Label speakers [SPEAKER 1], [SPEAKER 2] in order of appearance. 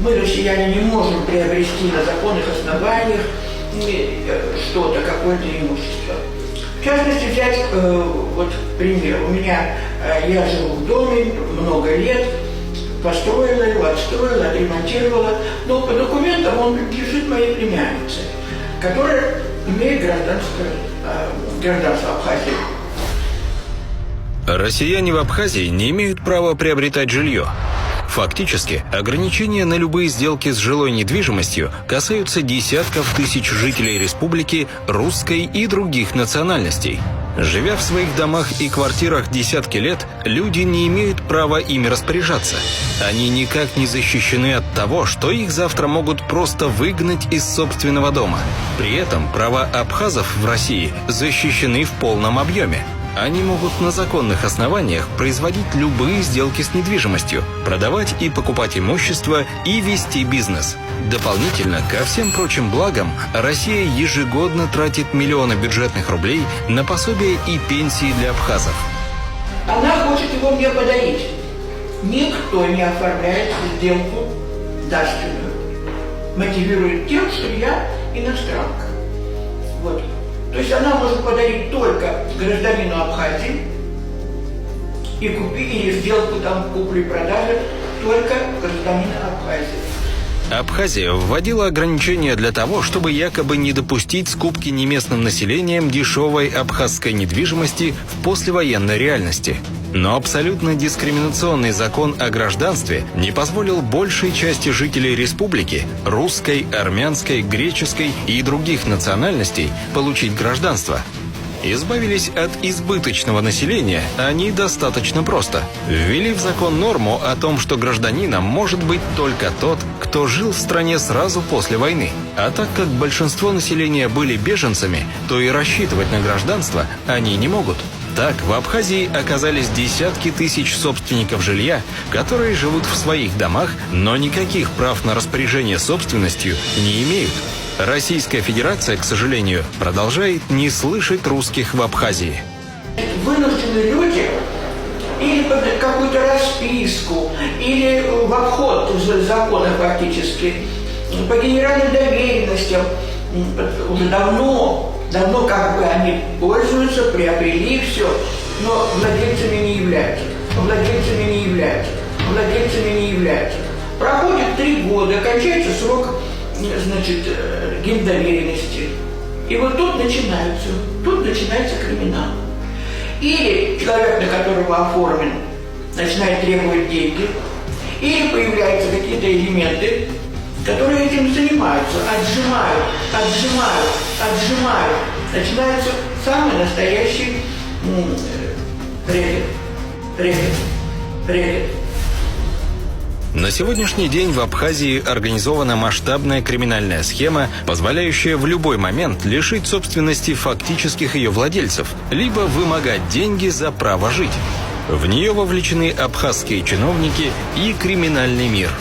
[SPEAKER 1] мы, россияне, не можем приобрести на законных основаниях что-то, какое-то имущество. В частности, взять вот пример. У меня, я живу в доме много лет, построила его, отстроила, отремонтировала, но по документам он принадлежит моей племяннице, которая имеет гражданство Абхазии.
[SPEAKER 2] Россияне в Абхазии не имеют права приобретать жилье. Фактически, ограничения на любые сделки с жилой недвижимостью касаются десятков тысяч жителей республики русской и других национальностей. Живя в своих домах и квартирах десятки лет, люди не имеют права ими распоряжаться. Они никак не защищены от того, что их завтра могут просто выгнать из собственного дома. При этом права абхазов в России защищены в полном объеме. Они могут на законных основаниях производить любые сделки с недвижимостью, продавать и покупать имущество и вести бизнес. Дополнительно ко всем прочим благам, Россия ежегодно тратит миллионы бюджетных рублей на пособия и пенсии для абхазов.
[SPEAKER 1] Она хочет его мне подарить. Никто не оформляет сделку дарственную. Мотивирует тем, что я иностранка. Вот. То есть она может подарить только гражданину Абхазии и купить, или сделку там купли-продажи только гражданина Абхазии.
[SPEAKER 2] Абхазия вводила ограничения для того, чтобы якобы не допустить скупки неместным населением дешевой абхазской недвижимости в послевоенной реальности. Но абсолютно дискриминационный закон о гражданстве не позволил большей части жителей республики, русской, армянской, греческой и других национальностей, получить гражданство. Избавились от избыточного населения они достаточно просто. Ввели в закон норму о том, что гражданином может быть только тот, кто жил в стране сразу после войны. А так как большинство населения были беженцами, то и рассчитывать на гражданство они не могут. Так, в Абхазии оказались десятки тысяч собственников жилья, которые живут в своих домах, но никаких прав на распоряжение собственностью не имеют. Российская Федерация, к сожалению, продолжает не слышать русских в Абхазии.
[SPEAKER 1] Вынуждены люди или под какую-то расписку, или в обход закона фактически, по генеральным доверенностям, уже давно как бы они пользуются, приобрели все, но владельцами не являются. Проходит 3 года, кончается срок, значит, гендоверенности. И вот тут начинается криминал. Или человек, на которого оформлен, начинает требовать деньги, или появляются какие-то элементы, которые этим занимаются, отжимают. Начинается самый настоящий рэкет.
[SPEAKER 2] На сегодняшний день в Абхазии организована масштабная криминальная схема, позволяющая в любой момент лишить собственности фактических ее владельцев, либо вымогать деньги за право жить. В нее вовлечены абхазские чиновники и криминальный мир –